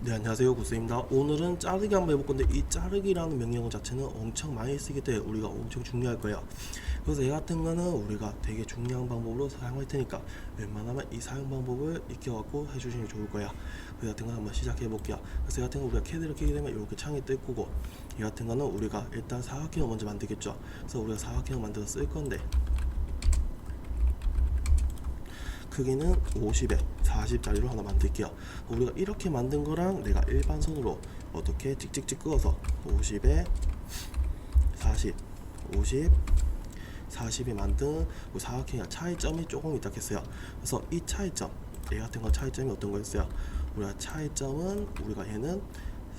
네, 안녕하세요. 구스입니다. 오늘은 자르기 한번 해볼 건데, 이 자르기라는 명령 자체는 엄청 많이 쓰기 때문에 우리가 엄청 중요할 거예요. 그래서 얘 같은 거는 우리가 되게 중요한 방법으로 사용할 테니까 웬만하면 이 사용 방법을 익혀갖고 해주시면 좋을 거야. 그 같은 거 한번 시작해 볼게요. 그래서 얘 같은 거 우리가 캐드를 키게 되면 이렇게 창이 뜰 거고, 얘 같은 거는 우리가 일단 사각형을 먼저 만들겠죠. 그래서 우리가 사각형을 만들어서 쓸 건데, 크기는 50에 40짜리로 하나 만들게요. 우리가 이렇게 만든 거랑 내가 일반선으로 어떻게 찍찍찍 그어서 50에 40, 50, 40이 만든 사각형의 차이점이 조금 있다 했어요. 그래서 이 차이점, 얘 같은 건 차이점이 어떤 거였어요? 우리가 차이점은 우리가 얘는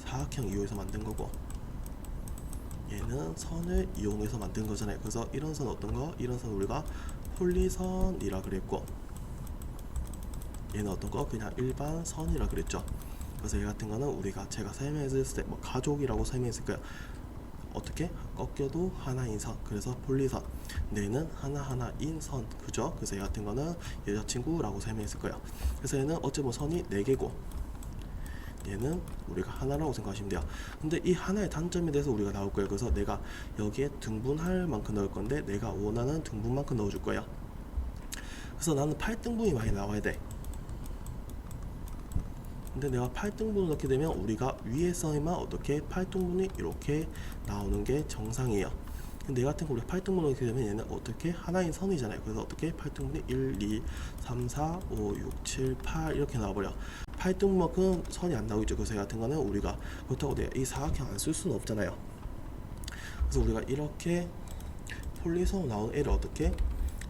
사각형 이용해서 만든 거고, 얘는 선을 이용해서 만든 거잖아요. 그래서 이런 선 어떤 거? 이런 선 우리가 폴리선이라 그랬고, 얘는 어떤 거? 그냥 일반 선이라 그랬죠. 그래서 얘 같은 거는 우리가 제가 설명했을 때 뭐 가족이라고 설명했을 거예요. 어떻게? 꺾여도 하나인 선, 그래서 폴리선. 얘는 하나하나인 선, 그죠? 그래서 얘 같은 거는 여자친구라고 설명했을 거예요. 그래서 얘는 어찌 보면 선이 4개고 얘는 우리가 하나라고 생각하시면 돼요. 근데 이 하나의 단점에 대해서 우리가 나올 거예요. 그래서 내가 여기에 등분할 만큼 넣을 건데 내가 원하는 등분만큼 넣어줄 거예요. 그래서 나는 8등분이 많이 나와야 돼. 근데 내가 8등분을 넣게 되면 우리가 위에 써야만 어떻게 8등분이 이렇게 나오는 게 정상이에요. 근데 얘 같은 거 우리가 8등분을 넣게 되면 얘는 어떻게 하나인 선이잖아요. 그래서 어떻게 8등분이 1, 2, 3, 4, 5, 6, 7, 8 이렇게 나와버려. 8등분만큼 선이 안 나오겠죠. 그래서 얘 같은 거는 우리가 그렇다고 내가 이 사각형 안 쓸 수는 없잖아요. 그래서 우리가 이렇게 폴리선으로 나온 애를 어떻게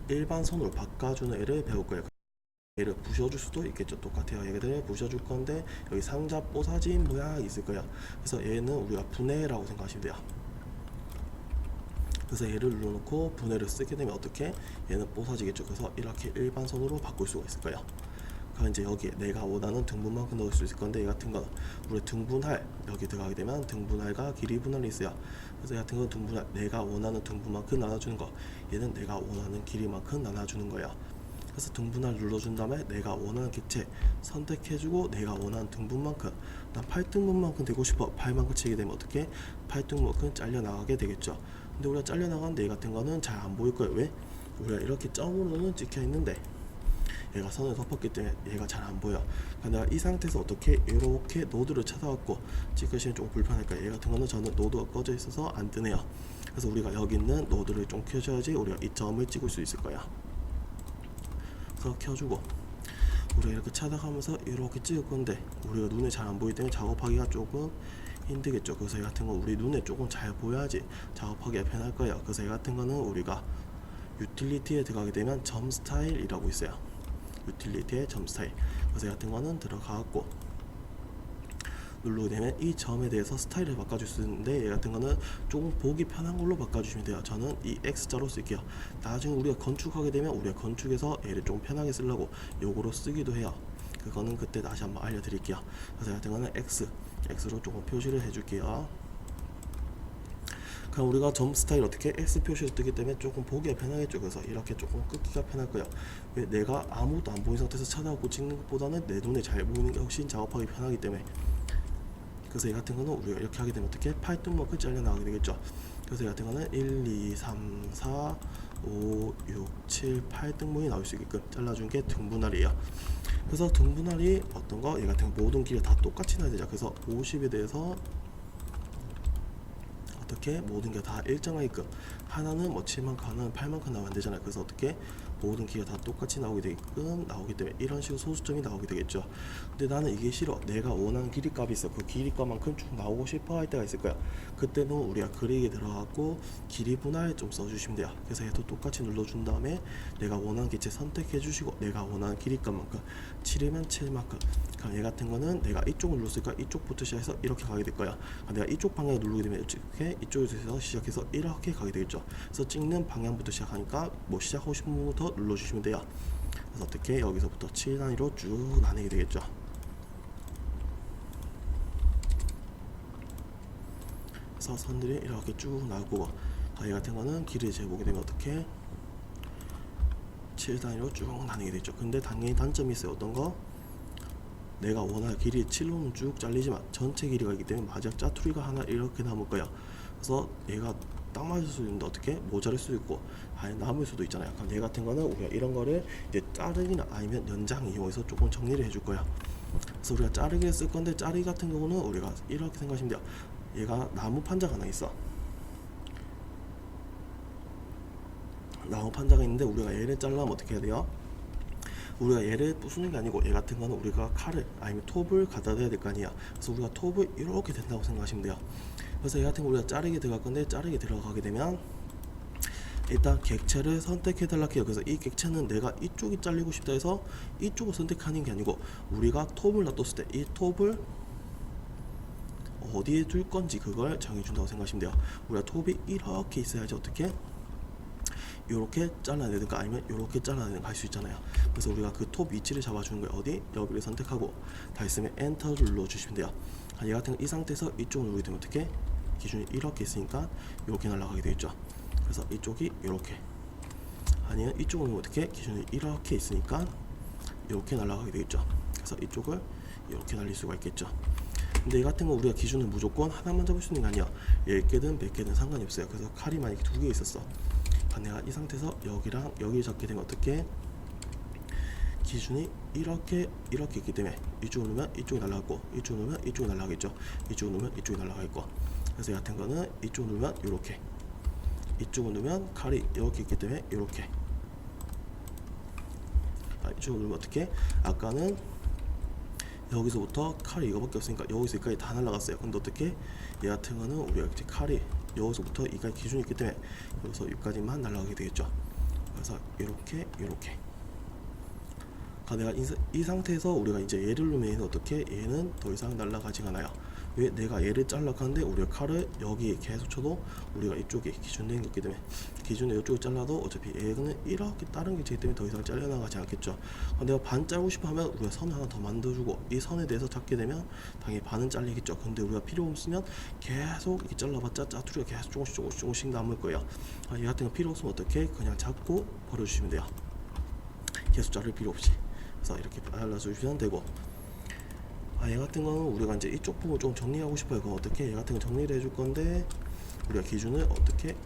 일반 선으로 바꿔주는 애를 배울 거예요. 얘를 부셔줄 수도 있겠죠. 똑같아요. 얘들을 부셔줄 건데 여기 상자 뽀사진 모양이 있을 거야. 그래서 얘는 우리가 분해라고 생각하시면 돼요. 그래서 얘를 눌러놓고 분해를 쓰게 되면 어떻게 얘는 뽀사지겠죠. 그래서 이렇게 일반선으로 바꿀 수가 있을 거예요. 그럼 이제 여기에 내가 원하는 등분만큼 넣을 수 있을 건데 얘 같은 건 우리 등분할 여기 들어가게 되면 등분할과 길이 분할이 있어요. 그래서 얘 같은 건 등분할 내가 원하는 등분만큼 나눠주는 거, 얘는 내가 원하는 길이만큼 나눠주는 거예요. 그래서 등분할 눌러준 다음에 내가 원하는 객체 선택해주고 내가 원하는 등분만큼 난 8등분만큼 되고 싶어 8만큼 치게 되면 어떻게 8등분만큼 잘려나가게 되겠죠. 근데 우리가 잘려나가는데 얘 같은 거는 잘 안 보일 거예요. 왜? 우리가 이렇게 점으로는 찍혀 있는데 얘가 선을 덮었기 때문에 얘가 잘 안 보여. 그러니까 내가 이 상태에서 어떻게 이렇게 노드를 찾아갖고 찍으시면 좀 불편할까요? 얘 같은 거는 저는 노드가 꺼져 있어서 안 뜨네요. 그래서 우리가 여기 있는 노드를 좀 켜줘야지 우리가 이 점을 찍을 수 있을 거야. 켜주고 우리가 이렇게 찾아가면서 이렇게 찍을 건데 우리가 눈에 잘 안 보이기 때문에 작업하기가 조금 힘들겠죠. 그래서 이 같은 건 우리 눈에 조금 잘 보여야지 작업하기가 편할 거예요. 그래서 이 같은 거는 우리가 유틸리티에 들어가게 되면 점 스타일이라고 있어요. 유틸리티의 점 스타일. 그래서 이 같은 거는 들어가고 누르게 되면 이 점에 대해서 스타일을 바꿔줄 수 있는데 얘 같은 거는 조금 보기 편한 걸로 바꿔주시면 돼요. 저는 이 X자로 쓸게요. 나중에 우리가 건축하게 되면 우리가 건축에서 얘를 좀 편하게 쓰려고 요거로 쓰기도 해요. 그거는 그때 다시 한번 알려드릴게요. 그래서 얘 같은 거는 X로 조금 표시를 해줄게요. 그럼 우리가 점 스타일 어떻게 X 표시로 뜨기 때문에 조금 보기가 편하겠죠. 그래서 이렇게 조금 끄기가 편할 거예요. 왜? 내가 아무것도 안 보이는 상태에서 찾아오고 찍는 것보다는 내 눈에 잘 보이는 게 훨씬 작업하기 편하기 때문에. 그래서 얘 같은 거는 우리가 이렇게 하게 되면 어떻게 8등분만큼 잘려 나가게 되겠죠. 그래서 얘 같은 거는 1, 2, 3, 4, 5, 6, 7, 8등분이 나올 수 있게끔 잘라준 게 등분할이에요. 그래서 등분할이 어떤 거? 얘 같은 거 모든 길을 다 똑같이 나야 되죠. 그래서 50에 대해서 어떻게 모든 게 다 일정하게끔 하나는 뭐 7만큼 하나는 8만큼 나오면 안 되잖아요. 그래서 어떻게 모든 기가 다 똑같이 나오게 되게끔 나오기 때문에 이런 식으로 소수점이 나오게 되겠죠. 근데 나는 이게 싫어. 내가 원하는 길이값이 있어. 그 길이값만큼 쭉 나오고 싶어 할 때가 있을 거야. 그때는 우리가 그리기 들어가고 길이 분할 좀 써주시면 돼요. 그래서 얘도 똑같이 눌러준 다음에 내가 원하는 객체 선택해 주시고 내가 원하는 길이값만큼 7이면 7만큼. 그럼 얘 같은 거는 내가 이쪽을 눌렀으니까 이쪽부터 시작해서 이렇게 가게 될 거야. 내가 이쪽 방향을 누르게 되면 이렇게 이쪽에서 시작해서 이렇게 가게 되겠죠. 그래서 찍는 방향부터 시작하니까 뭐 시작하고 싶은 부분부터 눌러주시면 돼요. 그래서 어떻게 여기서부터 7 단위로 쭉 나뉘게 되겠죠. 그래서 선들이 이렇게 쭉 나올 거고, 얘 같은 거는 길을 재보게 되면 어떻게 7 단위로 쭉 나뉘게 되죠. 근데 당연히 단점이 있어요. 어떤 거? 내가 원하는 길이 7호는 쭉 잘리지만 전체 길이가 있기 때문에 마지막 짜투리가 하나 이렇게 남을 거야. 그래서 얘가 딱 맞을 수 있는데 어떻게 모자랄 수도 있고 아니 남을 수도 있잖아요. 그럼 얘 같은 거는 우리가 이런 거를 이제 자르기나 아니면 연장 이용해서 조금 정리를 해줄 거야. 그래서 우리가 자르기를 쓸 건데 자르기 같은 경우는 우리가 이렇게 생각하시면 돼요. 얘가 나무 판자가 하나 있어. 나무 판자가 있는데 우리가 얘를 잘라면 어떻게 해야 돼요? 우리가 얘를 부수는 게 아니고 얘 같은 거는 우리가 칼을 아니면 톱을 갖다 대야 될 거 아니야. 그래서 우리가 톱을 이렇게 된다고 생각하시면 돼요. 그래서 얘 같은 거 우리가 자르게 들어갈 건데 자르게 들어가게 되면 일단 객체를 선택해 달라고 해요. 그래서 이 객체는 내가 이쪽이 잘리고 싶다 해서 이쪽을 선택하는 게 아니고 우리가 톱을 놔뒀을 때 이 톱을 어디에 둘 건지 그걸 정해준다고 생각하시면 돼요. 우리가 톱이 이렇게 있어야지 어떻게 요렇게 잘라내든가 아니면 요렇게 잘라내든가 할 수 있잖아요. 그래서 우리가 그 톱 위치를 잡아주는 거예요. 어디? 여기를 선택하고 다 있으면 엔터를 눌러주시면 돼요. 얘 같은 이 상태에서 이쪽을 누르게 되면 어떻게? 기준이 이렇게 있으니까 요렇게 날아가게 되겠죠. 그래서 이쪽이 요렇게 아니면 이쪽은 어떻게? 기준이 이렇게 있으니까 요렇게 날아가게 되겠죠. 그래서 이쪽을 이렇게 날릴 수가 있겠죠. 근데 이 같은 거 우리가 기준을 무조건 하나만 잡을 수 있는 게 아니야. 10개든 100개든 상관이 없어요. 그래서 칼이 만약에 2개 있었어. 내가 이 상태에서 여기랑 여기를 잡게 되면 어떻게? 기준이 이렇게 있기 때문에 이쪽을 누르면 이쪽이 날아가고 이쪽을 누르면 이쪽이 날아가겠죠. 이쪽을 누르면 이쪽이 날아가겠고 그래서 이 같은 거는 이쪽을 누르면 이렇게 이쪽을 누르면 칼이 이렇게 있기 때문에 이렇게 이쪽을 누르면 어떻게? 아까는 여기서부터 칼이 이거밖에 없으니까 여기서 여기까지 다 날아갔어요. 근데 어떻게? 얘 같은 거는 우리가 이제 칼이 여기서부터 여기까지 기준이 있기 때문에 여기서 여기까지만 날아가게 되겠죠. 그래서 이렇게 내가 이 상태에서 우리가 이제 얘를 누르면 얘는 어떻게? 얘는 더 이상 날아가지가 않아요. 왜? 내가 얘를 잘라가는데 우리가 칼을 여기에 계속 쳐도 우리가 이쪽에 기준된 거기 때문에 기준에 이쪽을 잘라도 어차피 얘는 이렇게 다른 게 되기 때문에 더 이상 잘려나가지 않겠죠. 내가 반 자르고 싶어 하면 우리가 선을 하나 더 만들어주고 이 선에 대해서 잡게 되면 당연히 반은 잘리겠죠. 근데 우리가 필요 없으면 계속 이렇게 잘라봤자 짜투리가 계속 조금씩 남을 거예요. 얘 같은 거 필요 없으면 어떻게? 그냥 잡고 버려주시면 돼요. 계속 자를 필요 없이. 그래서 이렇게 잘라주시면 되고 얘 같은 거는 우리가 이제 이쪽 부분 좀 정리하고 싶어요. 그럼 어떻게? 얘 같은 거 정리를 해줄 건데 우리가 기준을 어떻게?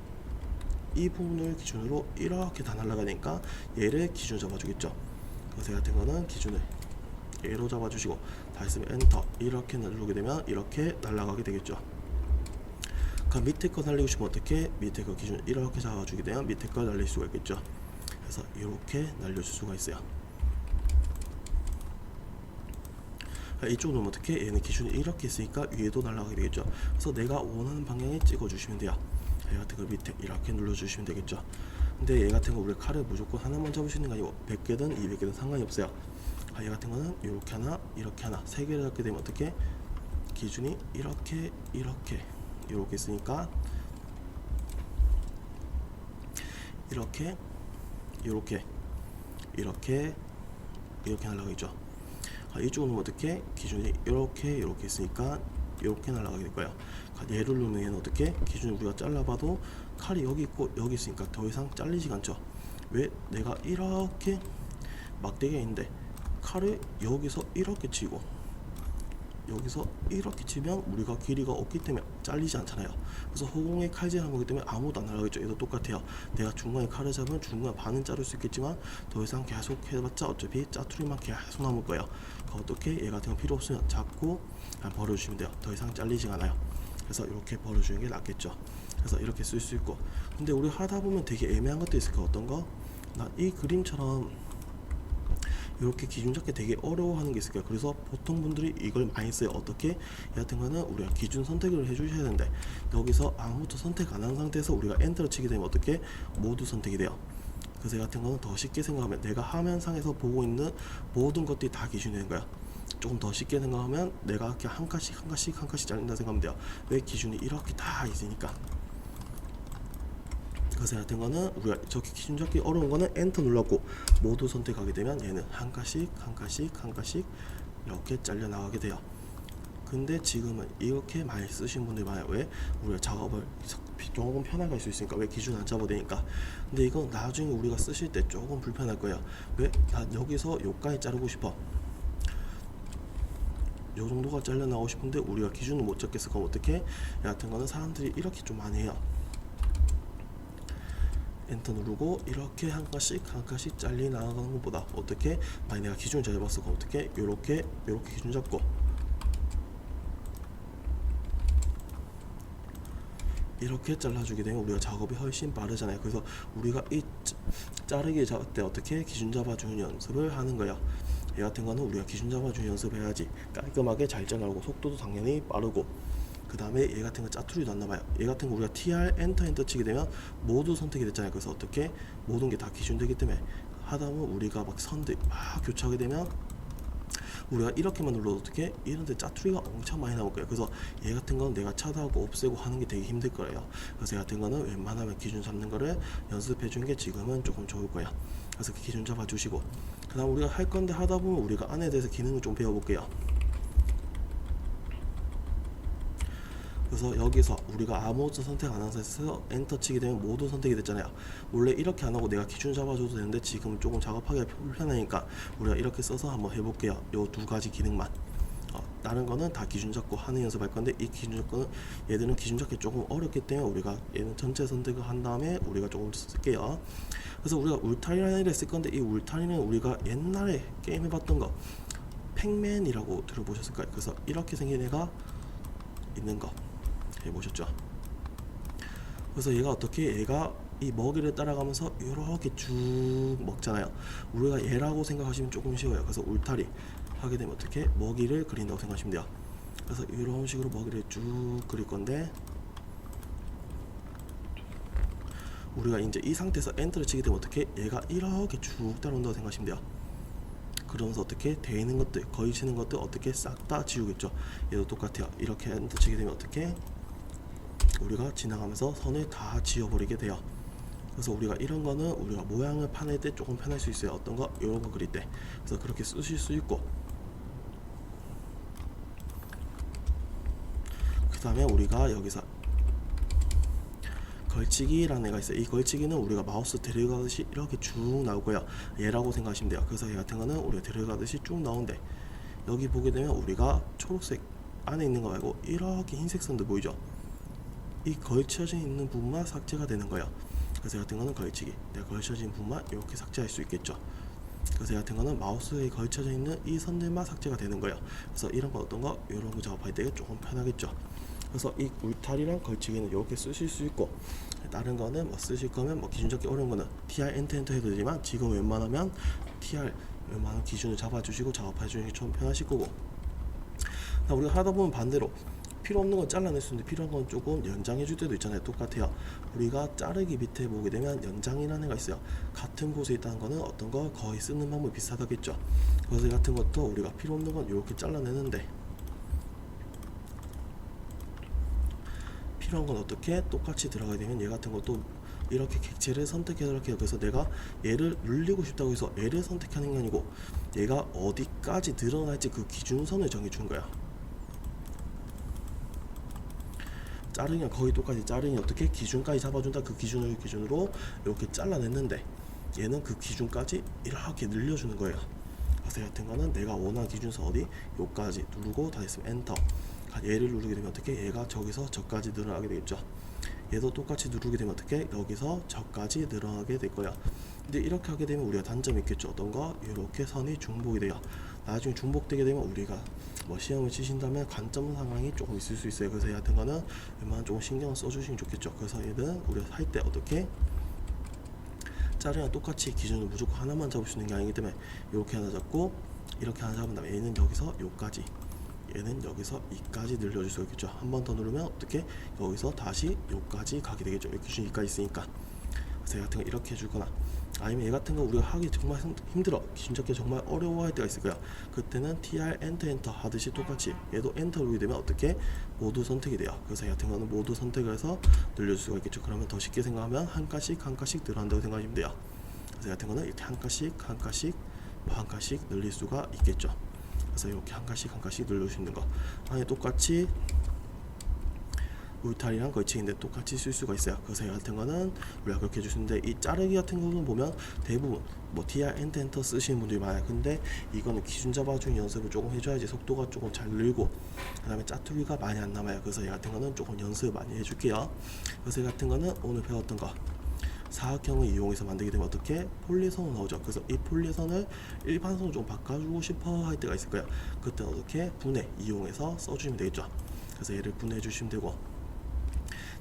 이 부분을 기준으로 이렇게 다 날아가니까 얘를 기준 잡아주겠죠. 그래서 얘 같은 거는 기준을 얘로 잡아주시고 다 했으면 엔터 이렇게 누르게 되면 이렇게 날아가게 되겠죠. 그럼 밑에 거 날리고 싶으면 어떻게? 밑에 거 기준 이렇게 잡아주게 되면 밑에 거 날릴 수가 있겠죠. 그래서 이렇게 날려줄 수가 있어요. 이쪽으로 놓으면 어떻게? 얘는 기준이 이렇게 있으니까 위에도 날아가게 되겠죠. 그래서 내가 원하는 방향에 찍어주시면 돼요. 얘 같은 거 밑에 이렇게 눌러주시면 되겠죠. 근데 얘 같은 거 우리 칼을 무조건 하나만 잡을 수 있는 거 아니고 100개든 200개든 상관이 없어요. 얘 같은 거는 이렇게 하나 이렇게 하나 3개를 잡게 되면 어떻게? 기준이 이렇게 있으니까 이렇게 날아가겠죠. 이쪽은 어떻게? 기준이 이렇게 있으니까 이렇게 날아가게 될 거예요. 얘를 누르면 얘는 어떻게? 기준을 우리가 잘라봐도 칼이 여기 있고 여기 있으니까 더 이상 잘리지가 않죠. 왜? 내가 이렇게 막대기가 있는데 칼을 여기서 이렇게 치고 여기서 이렇게 치면 우리가 길이가 없기 때문에 잘리지 않잖아요. 그래서 호공에 칼질한 거기 때문에 아무도 안 날아가겠죠. 얘도 똑같아요. 내가 중간에 칼을 잡으면 중간 반은 자를 수 있겠지만 더 이상 계속 해봤자 어차피 짜투리만 계속 남을 거예요. 어떻게? 얘 같은 거 필요 없으면 잡고 버려주시면 돼요. 더 이상 잘리지 않아요. 그래서 이렇게 버려주는 게 낫겠죠. 그래서 이렇게 쓸 수 있고 근데 우리 하다 보면 되게 애매한 것도 있을까? 어떤 거? 나 이 그림처럼 이렇게 기준 잡기 되게 어려워하는 게 있을까요? 그래서 보통 분들이 이걸 많이 써요. 어떻게? 이 같은 거는 우리가 기준 선택을 해주셔야 되는데 여기서 아무것도 선택 안 한 상태에서 우리가 엔터를 치게 되면 어떻게? 모두 선택이 돼요. 그래서 이 같은 거는 더 쉽게 생각하면 내가 화면상에서 보고 있는 모든 것들이 다 기준이 되는 거야. 조금 더 쉽게 생각하면 내가 이렇게 한 칸씩 잘린다 생각하면 돼요. 왜? 기준이 이렇게 다 있으니까. 그래서 같은 거는 우리가 저렇게 기준 잡기 어려운 거는 엔터 눌렀고 모두 선택하게 되면 얘는 한 칸씩 이렇게 잘려 나가게 돼요. 근데 지금은 이렇게 많이 쓰시는 분들이 많아요. 왜? 우리가 작업을 조금 편하게 할 수 있으니까. 왜? 기준 안 잡아도 되니까. 근데 이건 나중에 우리가 쓰실 때 조금 불편할 거예요. 왜? 나 여기서 여기까지 자르고 싶어. 요 정도가 잘려 나오고 싶은데 우리가 기준을 못 잡겠어. 그럼 어떻게? 얘 같은 거는 사람들이 이렇게 좀 많이 해요. 엔터 누르고 이렇게 한 칸씩 한 칸씩 잘리 나가는 것보다 어떻게? 만약 내가 기준을 잘 잡았어. 그럼 어떻게? 요렇게 기준 잡고 이렇게 잘라주게 되면 우리가 작업이 훨씬 빠르잖아요. 그래서 우리가 이 자르기 잡을 때 어떻게 기준 잡아주는 연습을 하는 거야. 얘 같은 거는 우리가 기준 잡아주는 연습해야지 깔끔하게 잘 잘라오고 속도도 당연히 빠르고, 그 다음에 얘 같은 거 짜투리도 안 남아요. 얘 같은 거 우리가 TR 엔터 치게 되면 모두 선택이 됐잖아요. 그래서 어떻게 모든 게 다 기준되기 때문에 하다 보면 우리가 막 선들 막 교차하게 되면 우리가 이렇게만 눌러도 어떻게 이런데 짜투리가 엄청 많이 나올 거예요. 그래서 얘 같은 건 내가 차단하고 없애고 하는 게 되게 힘들 거예요. 그래서 얘 같은 거는 웬만하면 기준 잡는 거를 연습해 주는 게 지금은 조금 좋을 거야. 그래서 그 기준 잡아 주시고, 그 다음 우리가 할 건데 하다 보면 우리가 안에 대해서 기능을 좀 배워볼게요. 그래서 여기서 우리가 아무것도 선택 안 한 상태에서 엔터 치게 되면 모두 선택이 됐잖아요. 원래 이렇게 안 하고 내가 기준 잡아줘도 되는데 지금 조금 작업하기가 불편하니까 우리가 이렇게 써서 한번 해볼게요. 요 두 가지 기능만. 다른 거는 다 기준 잡고 하는 연습할 건데, 이 기준 잡고는 얘들은 기준 잡기 조금 어렵기 때문에 우리가 얘는 전체 선택을 한 다음에 우리가 조금 쓸게요. 그래서 우리가 울타리라는 애를 쓸 건데, 이 울타리는 우리가 옛날에 게임 해봤던 거 팩맨이라고 들어보셨을 거예요. 그래서 이렇게 생긴 애가 있는 거 해보셨죠? 그래서 얘가 어떻게, 얘가 이 먹이를 따라가면서 이렇게 쭉 먹잖아요. 우리가 얘라고 생각하시면 조금 쉬워요. 그래서 울타리 하게 되면 어떻게 먹이를 그린다고 생각하시면 돼요. 그래서 이런 식으로 먹이를 쭉 그릴 건데, 우리가 이제 이 상태에서 엔터를 치게 되면 어떻게 얘가 이렇게 쭉 따라온다고 생각하시면 돼요. 그러면서 어떻게 돼 있는 것들, 거의 치는 것들 어떻게 싹 다 지우겠죠. 얘도 똑같아요. 이렇게 엔터 치게 되면 어떻게 우리가 지나가면서 선을 다 지워버리게 돼요. 그래서 우리가 이런 거는 우리가 모양을 파낼 때 조금 편할 수 있어요. 어떤 거? 이런 거 그릴 때. 그래서 그렇게 쓰실 수 있고, 그 다음에 우리가 여기서 걸치기라는 애가 있어요. 이 걸치기는 우리가 마우스 데려가듯이 이렇게 쭉 나올 거예요. 얘라고 생각하시면 돼요. 그래서 얘 같은 거는 우리가 데려가듯이 쭉 나오는데, 여기 보게 되면 우리가 초록색 안에 있는 거 말고 이렇게 흰색 선들 보이죠? 이 걸쳐져 있는 부분만 삭제가 되는 거예요. 그래서 얘 같은 거는 걸치기, 내가 걸쳐진 부분만 이렇게 삭제할 수 있겠죠. 그래서 얘 같은 거는 마우스에 걸쳐져 있는 이 선들만 삭제가 되는 거예요. 그래서 이런 거 어떤 거, 이런 거 작업할 때 조금 편하겠죠. 그래서 이 울타리랑 걸치기는 이렇게 쓰실 수 있고, 다른 거는 뭐 쓰실 거면 뭐 기준 잡기 어려운 거는 TR 엔터 해도 되지만 지금 웬만하면 TR 웬만한 기준을 잡아주시고 작업해 주는 게 좀 편하실 거고, 우리가 하다 보면 반대로 필요 없는 건 잘라낼 수 있는데 필요한 건 조금 연장해 줄 때도 있잖아요. 똑같아요. 우리가 자르기 밑에 보게 되면 연장이라는 애가 있어요. 같은 곳에 있다는 거는 어떤 거 거의 쓰는 방법이 비슷하겠죠. 그래서 같은 것도 우리가 필요 없는 건 이렇게 잘라내는데, 필요한 건 어떻게 똑같이 들어가게 되면 얘 같은 것도 이렇게 객체를 선택해서 이렇게 해요. 그래서 내가 얘를 늘리고 싶다고 해서 얘를 선택하는 게 아니고 얘가 어디까지 늘어날지 그 기준선을 정해준 거야. 자르면 거의 똑같이 자르니 어떻게 기준까지 잡아준다. 그 기준을 기준으로 이렇게 잘라냈는데 얘는 그 기준까지 이렇게 늘려주는 거예요. 그래서 같은 거는 내가 원하는 기준선 어디 요까지 누르고 다 했으면 엔터, 얘를 누르게 되면 어떻게 얘가 저기서 저까지 늘어나게 되겠죠. 얘도 똑같이 누르게 되면 어떻게 여기서 저까지 늘어나게 될 거야. 근데 이렇게 하게 되면 우리가 단점이 있겠죠. 어떤 거? 이렇게 선이 중복이 돼요. 나중에 중복되게 되면 우리가 뭐 시험을 치신다면 관점 상황이 조금 있을 수 있어요. 그래서 얘 같은 거는 웬만하면 조금 신경을 써주시면 좋겠죠. 그래서 얘는 우리가 할 때 어떻게 자르랑 똑같이 기준을 무조건 하나만 잡을 수 있는 게 아니기 때문에 이렇게 하나 잡고 이렇게 하나 잡은 다음에 얘는 여기서 요까지, 얘는 여기서 이까지 늘려줄 수 있겠죠. 한 번 더 누르면 어떻게 여기서 다시 요까지 가게 되겠죠. 여기 기준 이까지 있으니까. 그래서 얘 같은 거 이렇게 해주거나, 아니면 얘 같은 거 우리가 하기 정말 힘들어, 기준 잡기 정말 어려워할 때가 있을 거야. 그때는 TR 엔터 하듯이 똑같이 얘도 엔터 누르게 되면 어떻게 모두 선택이 돼요. 그래서 얘 같은 거는 모두 선택을 해서 늘려줄 수가 있겠죠. 그러면 더 쉽게 생각하면 한 칸씩 한 칸씩 늘어난다고 생각하시면 돼요. 그래서 얘 같은 거는 이렇게 한 칸씩 한 칸씩 한 칸씩 늘릴 수가 있겠죠. 그래서 이렇게 한 칸씩 한 칸씩 늘릴 수 있는 거. 아니 똑같이 울타리랑 걸치기인데 똑같이 쓸 수가 있어요. 그래서 이 같은 거는 우리가 그렇게 해주시는데, 이 자르기 같은 경우는 보면 대부분 뭐 TR 엔터 쓰시는 분들이 많아요. 근데 이거는 기준 잡아주는 연습을 조금 해줘야지 속도가 조금 잘 늘고, 그 다음에 짜투리가 많이 안 남아요. 그래서 이 같은 거는 조금 연습 많이 해줄게요. 그래서 이 같은 거는 오늘 배웠던 거 사각형을 이용해서 만들게 되면 어떻게 폴리선으로 나오죠. 그래서 이 폴리선을 일반선으로 좀 바꿔주고 싶어 할 때가 있을 거예요. 그때 어떻게 분해 이용해서 써주시면 되겠죠. 그래서 얘를 분해해 주시면 되고,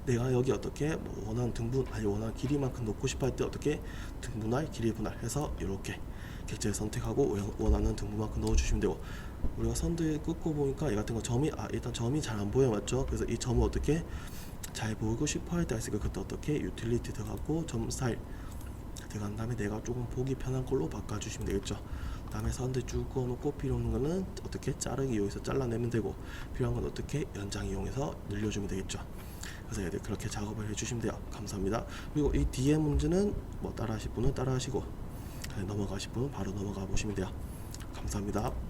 내가 여기 어떻게 뭐 원하는 등분 아니 원하는 길이만큼 넣고 싶어 할 때 어떻게 등분할 길이 분할해서 이렇게 객체를 선택하고 원하는 등분만큼 넣어주시면 되고, 우리가 선들 긋고 보니까 이 같은 거 점이 일단 점이 잘 안 보여, 맞죠? 그래서 이 점을 어떻게 잘 보이고 싶어 할 때가 있으니까 그때 어떻게 유틸리티 들어가고 점 스타일 들어간 다음에 내가 조금 보기 편한 걸로 바꿔주시면 되겠죠. 다음에 선들 쭉 그어놓고 필요 없는 거는 어떻게 자르기 이용해서 잘라내면 되고, 필요한 건 어떻게 연장 이용해서 늘려주면 되겠죠. 그래서 얘들 그렇게 작업을 해주시면 돼요. 감사합니다. 그리고 이 뒤에 문제는 뭐 따라하실 분은 따라하시고, 넘어가실 분은 바로 넘어가 보시면 돼요. 감사합니다.